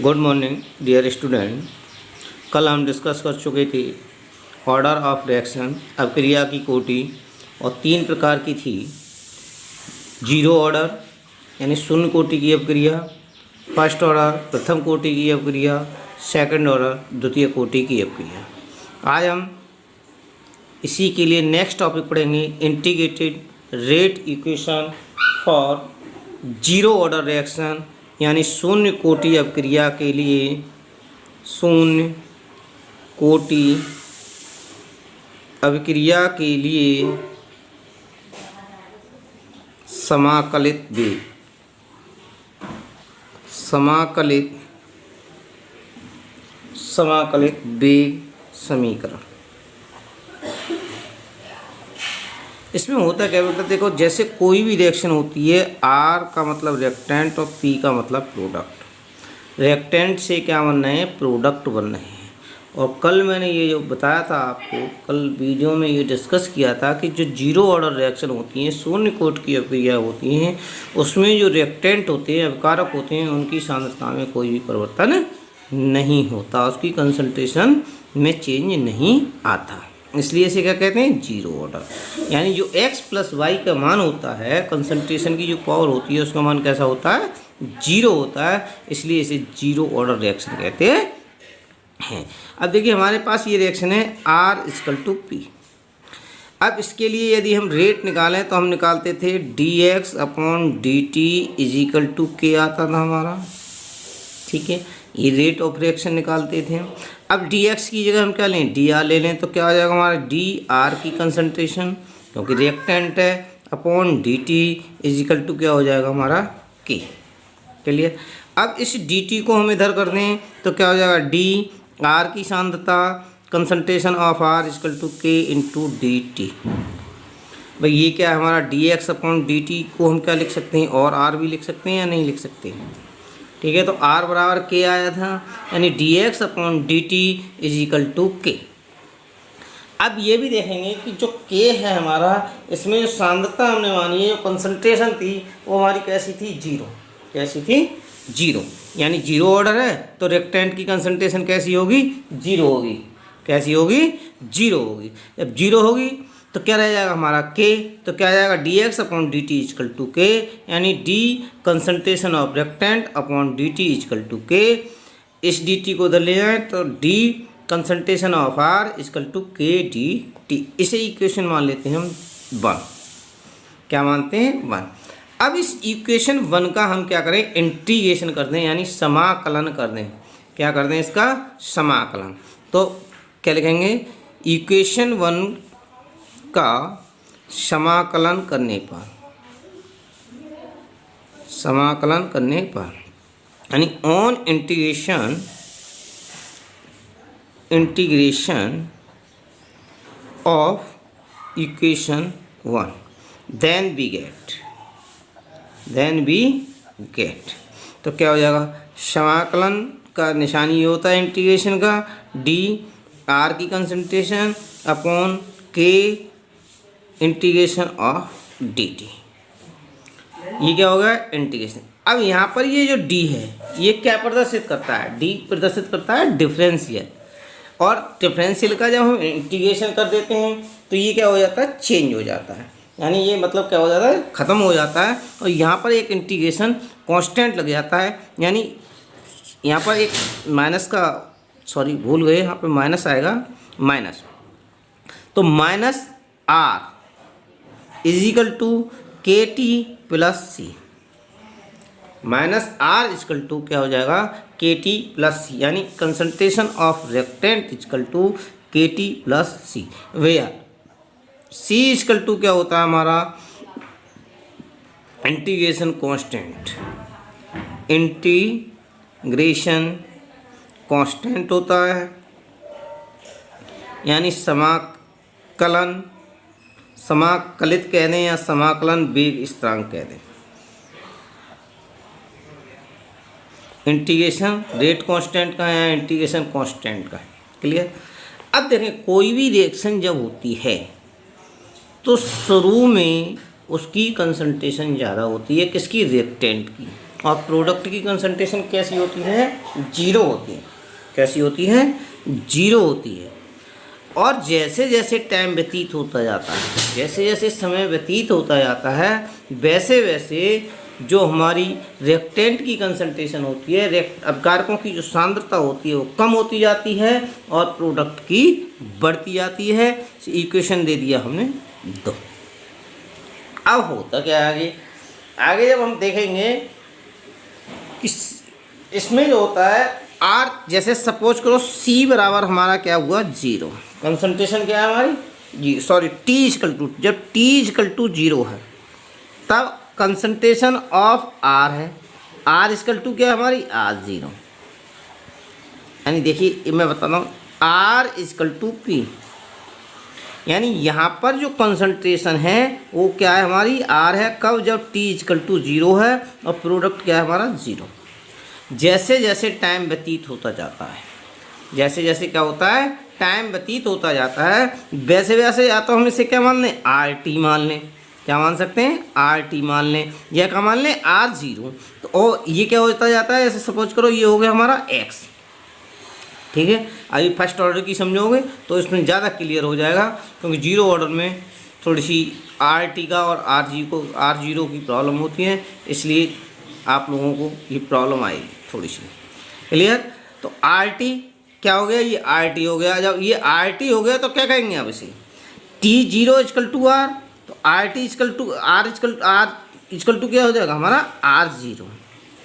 Good morning dear student. कल हम discuss कर चुके थे ऑर्डर ऑफ रिएक्शन, अभिक्रिया की कोटि, और तीन प्रकार की थी। जीरो ऑर्डर यानी शून्य कोटि की अभिक्रिया, फर्स्ट ऑर्डर प्रथम कोटि की अभिक्रिया, सेकंड ऑर्डर द्वितीय कोटि की अभिक्रिया। आज हम इसी के लिए नेक्स्ट टॉपिक पढ़ेंगे, integrated rate equation for zero order reaction यानी शून्य कोटि अभिक्रिया के लिए शून्य कोटि अभिक्रिया के लिए समाकलित वेग समीकरण। इसमें होता क्या बेटा, देखो जैसे कोई भी रिएक्शन होती है, आर का मतलब रिएक्टेंट और पी का मतलब प्रोडक्ट। रिएक्टेंट से क्या बनना है, प्रोडक्ट बनना है। और कल मैंने ये जो बताया था आपको, कल वीडियो में ये डिस्कस किया था कि जो जीरो ऑर्डर रिएक्शन होती हैं, शून्य कोटि की अभिक्रिया होती हैं, उसमें जो रिएक्टेंट होते हैं, अभिकारक होते हैं, उनकी सांद्रता में कोई भी परिवर्तन नहीं होता, उसकी कंसंट्रेशन में चेंज नहीं आता। इसलिए इसे क्या कहते हैं, जीरो ऑर्डर। यानी जो x प्लस वाई का मान होता है, कंसंट्रेशन की जो पावर होती है, उसका मान कैसा होता है, जीरो होता है। इसलिए इसे जीरो ऑर्डर रिएक्शन कहते हैं। अब देखिए हमारे पास ये रिएक्शन है R इक्वल टू पी। अब इसके लिए यदि हम रेट निकालें तो हम निकालते थे dx upon dt is equal to K आता था हमारा, ठीक है। ये रेट ऑफ रिएक्शन निकालते थे। अब dx की जगह हम क्या लें, dr ले लें, तो क्या हो जाएगा हमारा dr की कंसंट्रेशन, क्योंकि रिएक्टेंट है, upon dt is equal to क्या हो जाएगा हमारा k। क्लियर। अब इस dt को हम इधर कर दें तो क्या हो जाएगा dr की सांद्रता, concentration of r is equal to k into dt। भाई ये क्या है हमारा dx अपॉन dt को हम क्या लिख सकते हैं, और r भी लिख सकते हैं या नहीं लिख सकते हैं, ठीक है। तो r बराबर k आया था, यानी dx upon dt is equal to k। अब ये भी देखेंगे कि जो k है हमारा, इसमें जो सांद्रता हमने मानी है, जो कंसंट्रेशन थी, वो हमारी कैसी थी, जीरो। कैसी थी, जीरो। यानी जीरो ऑर्डर है तो रिएक्टेंट की कंसंट्रेशन कैसी होगी, जीरो होगी। कैसी होगी, जीरो होगी। जब जीरो होगी तो क्या रह जाएगा हमारा k, तो क्या आ जाएगा dx upon dt is equal to k, यानी d concentration of reactant upon dt is equal to k। इस dt को उधर ले जाएं तो d concentration of r is equal to k dt। इसे इक्वेशन मान लेते हैं हम 1। क्या मानते हैं, 1। अब इस इक्वेशन 1 का हम क्या करें, इंटीग्रेशन कर दें, यानी समाकलन कर दें। क्या कर दें, इसका समाकलन। तो क्या लिखेंगे, इक्वेशन 1 का समाकलन करने पर यानी on integration of equation 1 then we get. तो क्या हो जाएगा, समाकलन का निशानी ये होता है इंटीग्रेशन का, डी आर की कंसंट्रेशन अपॉन के इंटीग्रेशन ऑफ डी टी। ये क्या होगा, इंटीग्रेशन। अब यहाँ पर ये जो डी है, ये क्या प्रदर्शित करता है, डी प्रदर्शित करता है डिफरेंशियल। और डिफरेंशियल का जब हम इंटीग्रेशन कर देते हैं तो ये क्या हो जाता है, चेंज हो जाता है। यानी ये मतलब क्या हो जाता है, ख़त्म हो जाता है। और यहाँ पर एक इंटीग्रेशन कांस्टेंट लग जाता है, यानी यहाँ पर एक माइनस का, सॉरी भूल गए, यहाँ पर माइनस आएगा, माइनस। तो minus R is equal to K T plus C. Minus R is equal to क्या हो जाएगा, के टी प्लस सी, यानी concentration of reactant is equal to K T plus C, where C is equal to क्या होता है हमारा, इंटीग्रेशन कांस्टेंट। इंटीग्रेशन कांस्टेंट होता है, यानी समाकलित कह दें या समाकलन वेग स्थिरांक कह दें। इंटीग्रेशन रेट कांस्टेंट का है या इंटीग्रेशन कांस्टेंट का है। क्लियर। अब देखें, कोई भी रिएक्शन जब होती है तो शुरू में उसकी कंसंट्रेशन ज़्यादा होती है, किसकी, रिएक्टेंट की। और प्रोडक्ट की कंसंट्रेशन कैसी होती है, जीरो होती है। कैसी होती है, जीरो होती है। और जैसे जैसे टाइम व्यतीत होता जाता है, जैसे जैसे समय व्यतीत होता जाता है, वैसे वैसे जो हमारी रिएक्टेंट की कंसंट्रेशन होती है, अपकारकों की जो सांद्रता होती है वो कम होती जाती है और प्रोडक्ट की बढ़ती जाती है। इक्वेशन दे दिया हमने 2। अब होता क्या है आगे जब हम देखेंगे कि इसमें जो होता है आर, जैसे सपोज करो सी बराबर हमारा क्या हुआ, जीरो। कंसंट्रेशन क्या है हमारी, टी इक्वल टू, जब टी इक्वल टू जीरो है तब कंसंट्रेशन ऑफ आर है, आर इक्वल टू क्या है हमारी, आर जीरो। यानी देखिए मैं बताता हूँ, आर इक्वल टू पी, यानी यहाँ पर जो कंसंट्रेशन है वो क्या है हमारी, आर है। कब, जब टी इक्वल टू जीरो है और प्रोडक्ट क्या है हमारा, जीरो। जैसे जैसे टाइम व्यतीत होता जाता है, जैसे जैसे क्या होता है, टाइम व्यतीत होता जाता है, वैसे वैसे या तो हम इसे क्या मान लें, आर टी मान लें। क्या मान सकते हैं, आर टी मान लें, या क्या मान लें, आर जीरो। तो और ये क्या होता जाता है, जैसे सपोज करो ये हो गया हमारा एक्स। ठीक है, अभी फर्स्ट ऑर्डर की समझोगे तो इसमें ज़्यादा क्लियर हो जाएगा, क्योंकि जीरो ऑर्डर में थोड़ी सी आर टी का और आर जीरो की प्रॉब्लम होती है, इसलिए आप लोगों को ये प्रॉब्लम आएगी थोड़ी सी। क्लियर। तो आर टी क्या हो गया, ये आर टी हो गया। जब ये आर टी हो गया तो क्या कहेंगे अब इसे, T zero equal to R, तो R T equal to R equal to क्या हो जाएगा हमारा, आर जीरो।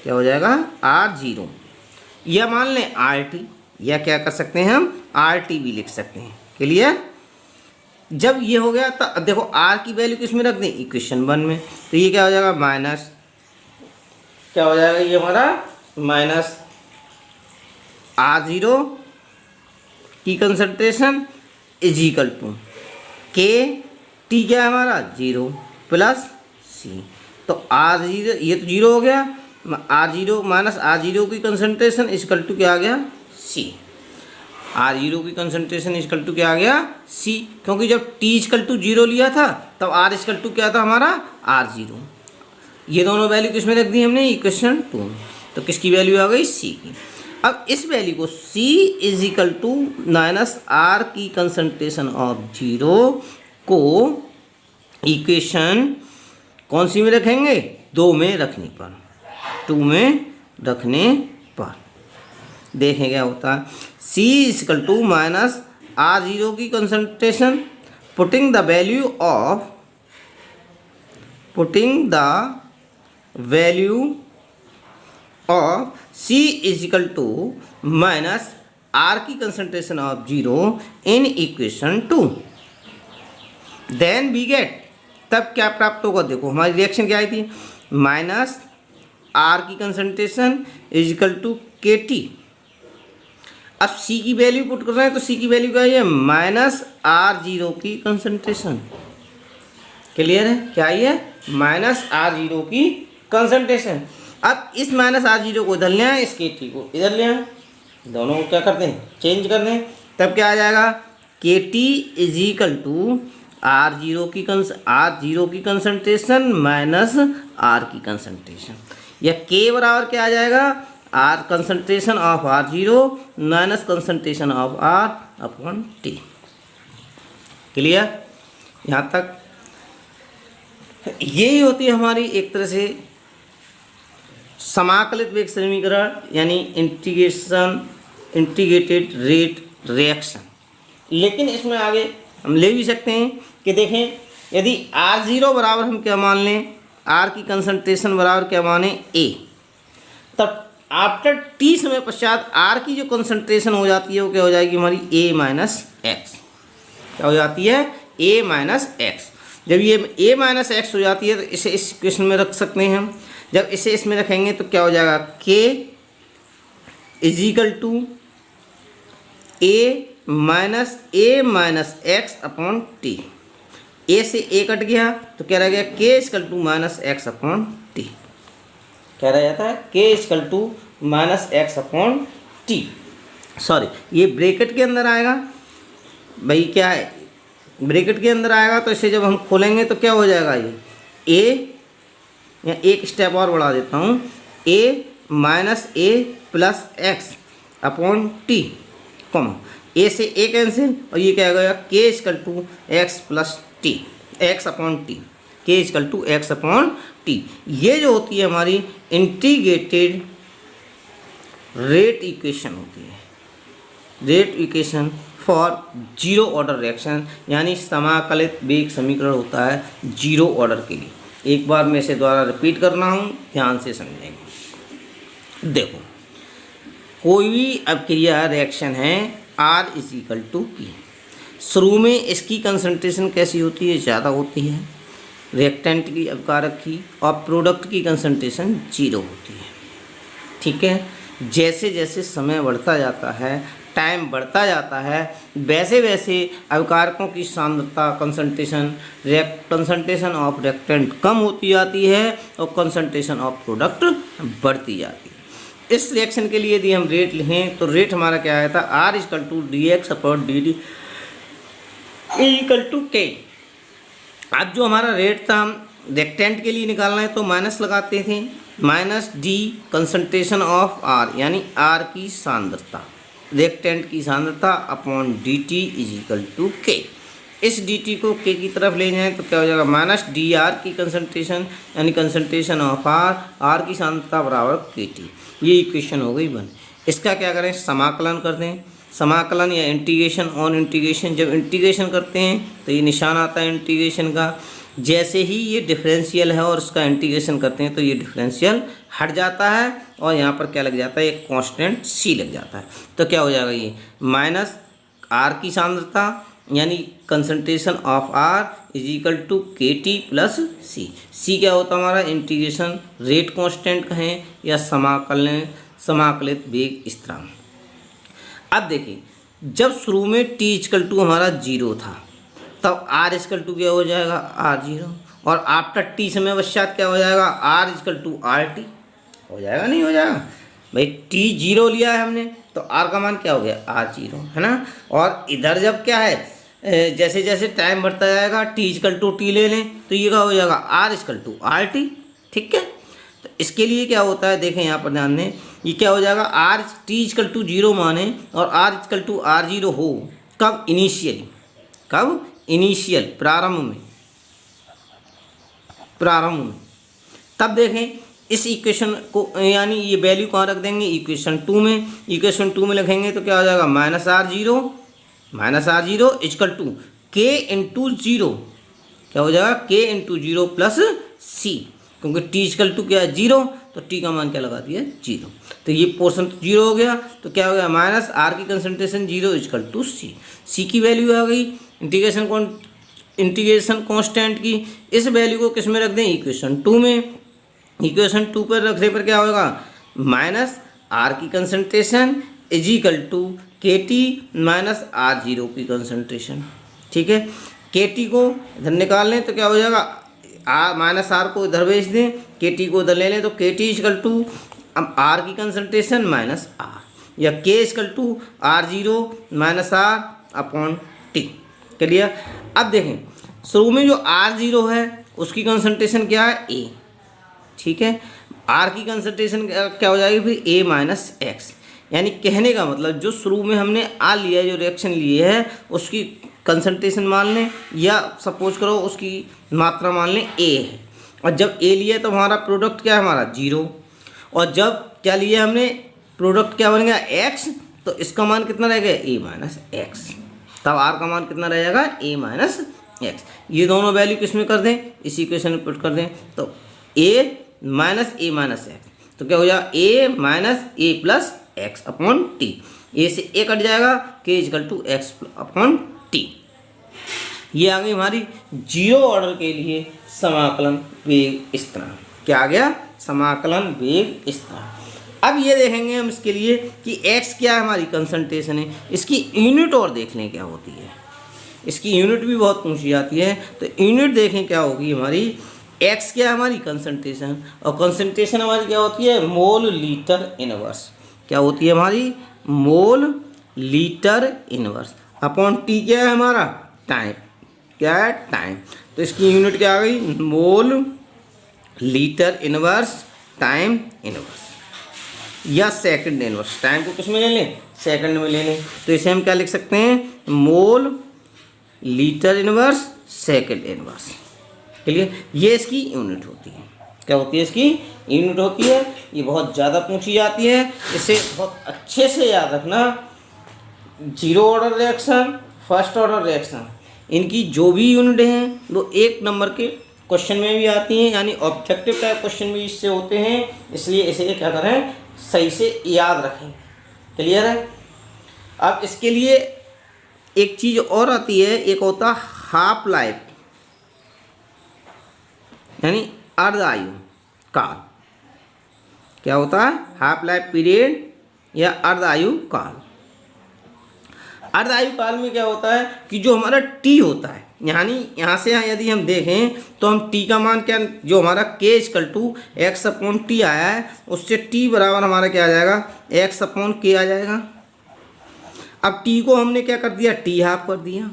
क्या हो जाएगा, आर जीरो। या मान लें आर टी, या क्या कर सकते हैं हम, आर टी भी लिख सकते हैं। क्लियर। जब ये हो गया तो देखो आर की वैल्यू किस में रख दें, इक्वेशन 1 में। तो ये क्या हो जाएगा, माइनस, क्या हो जाएगा ये हमारा, माइनस आर जीरो की concentration is equal to K T, क्या है हमारा, जीरो प्लस सी। तो आर जीरो, ये तो जीरो हो गया, R zero minus R zero की कंसंट्रेशन इक्वल टू क्या आ गया, सी। आर जीरो की कंसंट्रेशन इक्वल टू क्या आ गया, सी। क्योंकि जब टी इक्वल टू जीरो लिया था तब आर इक्वल टू क्या था हमारा, आर जीरो। ये दोनों वैल्यू किस में रख दी हमने, इक्वेशन 2 में। तो किसकी वैल्यू आ गई, सी की। अब इस वैल्यू को C is equal to minus R की कंसंट्रेशन ऑफ जीरो को इक्वेशन कौन सी में रखेंगे, 2 में रखने पर, 2 में रखने पर देखें क्या होता है। C equal to minus R zero की concentration, putting the value of C is equal to minus R की concentration of zero in equation 2। Then we get, तब क्या प्राप्त होगा, देखो हमारी रिएक्शन क्या आई थी, माइनस आर की concentration is equal to K T. अब सी की वैल्यू पुट कर रहे हैं तो सी की वैल्यू क्या है, माइनस आर जीरो की कंसंट्रेशन। क्लियर है, क्या है, माइनस आर जीरो की कंसंट्रेशन। अब इस माइनस आर जीरो को इधर ले आए, इस के टी को इधर ले आए, दोनों को क्या करते हैं, चेंज कर दें। तब क्या आ जाएगा, K T is equal to R zero की कंसंट्रेशन माइनस आर की कंसंट्रेशन, या के बराबर क्या आ जाएगा, R concentration of R zero minus concentration of R upon T. Clear. यहाँ तक यही होती है हमारी एक तरह से समाकलित वेग समीकरण, यानी इंटीग्रेटेड रेट रिएक्शन। लेकिन इसमें आगे हम ले भी सकते हैं कि देखें, यदि आर जीरो बराबर हम क्या मान लें, आर की कंसंट्रेशन बराबर क्या माने, ए, तब आफ्टर टी समय पश्चात आर की जो कंसंट्रेशन हो जाती है वो क्या हो जाएगी हमारी, ए माइनस एक्स। क्या हो जाती है, ए माइनस एक्स। जब ये ए माइनस एक्स हो जाती है तो इसे इस इक्वेशन में रख सकते हैं हम। जब इसे इसमें रखेंगे तो क्या हो जाएगा, K is equal to A minus X upon T. A से ए कट गया तो क्या रह गया, K equal to minus X upon T. क्या रह जाता है, K equal to minus X upon T. Sorry, ये ब्रैकेट के अंदर आएगा भाई, क्या है, ब्रैकेट के अंदर आएगा तो इसे जब हम खोलेंगे तो क्या हो जाएगा, ये ए, या एक स्टेप और बढ़ा देता हूँ, A minus A plus X upon T, comma A से ए कैंसिल, और ये क्या हो गया K equal to X plus T, X upon T, K equal to X upon T. ये जो होती है हमारी इंटीग्रेटेड रेट इक्वेशन होती है, rate equation for zero order reaction, यानी समाकलित वेग समीकरण होता है जीरो ऑर्डर के लिए। एक बार मैं इसे दोबारा रिपीट कर रहा हूँ, ध्यान से समझेंगे। देखो, कोई भी अभिक्रिया रिएक्शन है R is equal to P, शुरू में इसकी कंसंट्रेशन कैसी होती है, ज़्यादा होती है रिएक्टेंट की, अभिकारक की, और प्रोडक्ट की कंसंट्रेशन जीरो होती है। ठीक है, जैसे जैसे समय बढ़ता जाता है, टाइम बढ़ता जाता है, वैसे वैसे अभिकारकों की सांद्रता कंसंट्रेशन ऑफ रिएक्टेंट कम होती जाती है और कंसंट्रेशन ऑफ प्रोडक्ट बढ़ती जाती है। इस रिएक्शन के लिए यदि हम रेट लिखें तो रेट हमारा क्या आया था, R equal to D X upon D D equal to K. अब जो हमारा रेट था रिएक्टेंट के लिए निकालना है तो माइनस लगाते थे, minus D concentration of R, यानी आर की सांद्रता, रिएक्टेंट की सांद्रता upon D T is equal to K. इस डी टी को के की तरफ ले जाएं तो क्या हो जाएगा, माइनस डी आर की कंसंट्रेशन यानी कंसंट्रेशन ऑफ आर, आर की सांद्रता बराबर के टी। ये इक्वेशन हो गई 1। इसका क्या करें, समाकलन कर दें, समाकलन या इंटीग्रेशन ऑन इंटीग्रेशन। जब इंटीग्रेशन करते हैं तो ये निशान आता है इंटीग्रेशन का, जैसे ही ये डिफरेंशियल है और उसका इंटीग्रेशन करते हैं तो ये डिफरेंशियल हट जाता है और यहाँ पर क्या लग जाता है, एक कांस्टेंट सी लग जाता है। तो क्या हो जाएगा, ये माइनस आर की सांद्रता यानी concentration of R is equal to K T plus C. C क्या होता है हमारा, इंटीग्रेशन रेट कांस्टेंट कहें या समाकलित वेग स्थिरांक। अब देखिए, जब शुरू में टी इक्वल टू हमारा जीरो था तब आर इक्वल टू क्या हो जाएगा, आर जीरो, और आफ्टर टी समय पश्चात क्या हो जाएगा, R equal to R T हो जाएगा, नहीं हो जाएगा भाई, टी जीरो लिया है हमने तो आर का मान क्या हो गया, आर जीरो, है ना। और इधर जब क्या है, जैसे जैसे टाइम बढ़ता जाएगा टी इक्वल टू टी ले लें तो ये क्या हो जाएगा, R equal to R T. ठीक है, तो इसके लिए क्या होता है, देखें यहाँ पर ध्यान दें, ये क्या हो जाएगा, R T equal to zero माने और R equal to R zero हो, कब, इनिशियली, कब, इनिशियल प्रारंभ में, तब देखें इस इक्वेशन को, यानी ये वैल्यू कहाँ रख देंगे, इक्वेशन 2 में। इक्वेशन 2 में लिखेंगे तो क्या हो जाएगा, minus R zero equal to K into zero, क्या हो जाएगा, के इंटू जीरो प्लस सी, क्योंकि टी इक्वल टू क्या है, जीरो, तो टी का मान क्या लगा दिया, जीरो। तो ये पोर्शन तो जीरो हो गया, तो क्या हो गया, माइनस आर की कंसंट्रेशन जीरो इक्वल टू सी। सी की वैल्यू आ गई इंटीग्रेशन कांस्टेंट की। इस वैल्यू को किस में रख दें, इक्वेशन 2 में। इक्वेशन 2 पर रखने पर क्या होगा, माइनस आर की concentration is equal to K T minus R zero की कंसंट्रेशन। ठीक है, के टी को इधर निकाल लें तो क्या हो जाएगा, आर माइनस आर को इधर भेज दें, के टी को इधर ले लें तो के टी इक्वल टू अब आर की कंसंट्रेशन माइनस आर, या K equal to R zero minus R upon T. Clear. अब देखें, शुरू में जो आर जीरो है उसकी कंसंट्रेशन क्या है, ए। ठीक है, आर की कंसंट्रेशन क्या हो जाएगी फिर, ए माइनस एक्स, यानी कहने का मतलब जो शुरू में हमने आर लिया है, जो रिएक्शन लिए है उसकी कंसंट्रेशन मान लें, या सपोज करो उसकी मात्रा मान लें ए है, और जब ए लिया तो हमारा प्रोडक्ट क्या है, हमारा जीरो, और जब क्या लिया हमने प्रोडक्ट क्या बन गया, एक्स, तो इसका मान कितना रहेगा, ए माइनस एक्स, तब आर का मान कितना रहेगा, ए माइनस एक्स। ये दोनों वैल्यू किस में कर दें, इस इक्वेशन में पुट कर दें तो ए माइनस एक्स, तो क्या हो जाएगा, A minus A plus X upon T. A से ए कट जाएगा, K equal to X upon T. ये आ गई हमारी जीरो ऑर्डर के लिए समाकलन वेग स्थिरांक। क्या आ गया, समाकलन वेग स्थिरांक। अब ये देखेंगे हम इसके लिए कि x क्या है, हमारी कंसंट्रेशन है, इसकी यूनिट और देख लें क्या होती है, इसकी यूनिट भी बहुत पूछी जाती है, तो यूनिट देखें क्या होगी हमारी, x क्या है हमारी कंसंट्रेशन, और कंसंट्रेशन हमारी क्या होती है, मोल लीटर इनवर्स, क्या होती है हमारी, mole litre inverse upon T क्या है हमारा, टाइम, क्या है, टाइम। तो इसकी यूनिट क्या आ गई, mole litre inverse time inverse या सेकंड इनवर्स। टाइम को किस में ले लें, सेकंड में ले लें, तो इसे हम क्या लिख सकते हैं, mole litre inverse second inverse. Clear, ये इसकी यूनिट होती है। क्या होती है, इसकी यूनिट होती है। ये बहुत ज़्यादा पूछी जाती है, इसे बहुत अच्छे से याद रखना। Zero order reaction, first order reaction, इनकी जो भी यूनिट हैं वो एक नंबर के क्वेश्चन में भी आती हैं, यानी ऑब्जेक्टिव टाइप क्वेश्चन भी इससे होते हैं, इसलिए इसे क्या करें, सही से याद रखें। क्लियर है। अब इसके लिए एक चीज़ और आती है, एक होता हाफ लाइफ, यानी अर्ध आयु काल। क्या होता है, हाफ लाइफ पीरियड या अर्ध आयु काल। अर्ध आयु काल में क्या होता है कि जो हमारा टी होता है, यानी यहाँ से यदि हम देखें तो हम टी का मान क्या, जो हमारा K equal to X upon T आया है, उससे टी बराबर हमारा क्या आ जाएगा, एक्स अपॉन के आ जाएगा। अब टी को हमने क्या कर दिया, टी हाफ कर दिया।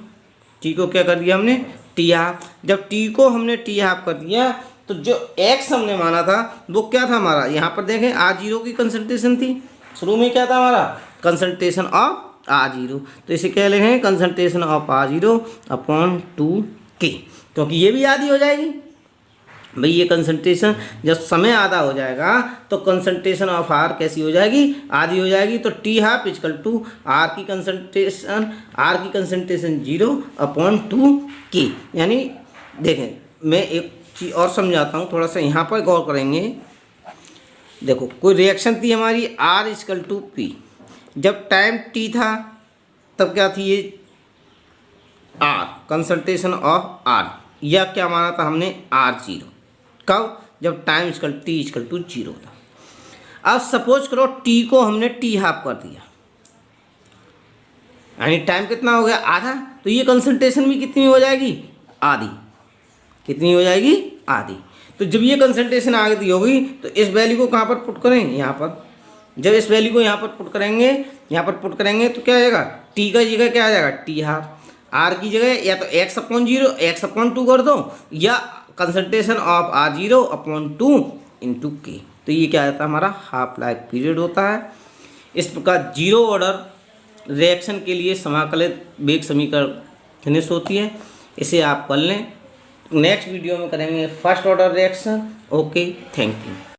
टी को क्या कर दिया हमने, टी हाफ। जब टी को हमने टी हाफ कर दिया तो जो एक्स हमने माना था वो क्या था हमारा, यहाँ पर देखें R0 की कंसंट्रेशन थी। शुरू में क्या था हमारा, कंसंट्रेशन ऑफ R0, तो इसे क्या लिखें, concentration of R0 upon 2K, क्योंकि ये भी आधी हो जाएगी भाई। ये कंसंट्रेशन जब समय आधा हो जाएगा तो कंसंट्रेशन ऑफ R कैसी हो जाएगी, आधी हो जाएगी। तो T half equal to R की कंसंट्रेशन 0 अपॉन 2K। यानी देखें, मैं एक चीज़ और समझाता हूँ, थोड़ा सा यहाँ पर गौर करेंगे। देखो, कोई रिएक्शन थी हमारी R इक्वल टू P, जब टाइम T था तब क्या थी ये R, कंसंट्रेशन ऑफ R, या क्या माना था हमने R0। कब, जब time equal T equal to 0 था। अब सपोज करो T को हमने T हाफ कर दिया, यानी टाइम कितना हो गया, आधा, तो ये कंसंट्रेशन भी कितनी हो जाएगी, आधी। कितनी हो जाएगी, आधी। तो जब ये कंसंट्रेशन आधी होगी तो इस वैल्यू को कहाँ पर पुट करें, यहाँ पर। जब इस वैल्यू को यहाँ पर पुट करेंगे, तो क्या आएगा, टी का जगह क्या आ जाएगा, टी हाफ। आर की जगह या तो एक्स अपॉन 0 एक्स अपॉन 2 कर दो, या concentration of R0 upon 2 into के। तो ये क्या आता है, हमारा हाफ लाइफ पीरियड होता है। इस प्रकार जीरो ऑर्डर रिएक्शन के लिए समाकलित वेग समीकरण फिनिश होती है। इसे आप कर लें। नेक्स्ट वीडियो में करेंगे first order reaction. Okay, thank you.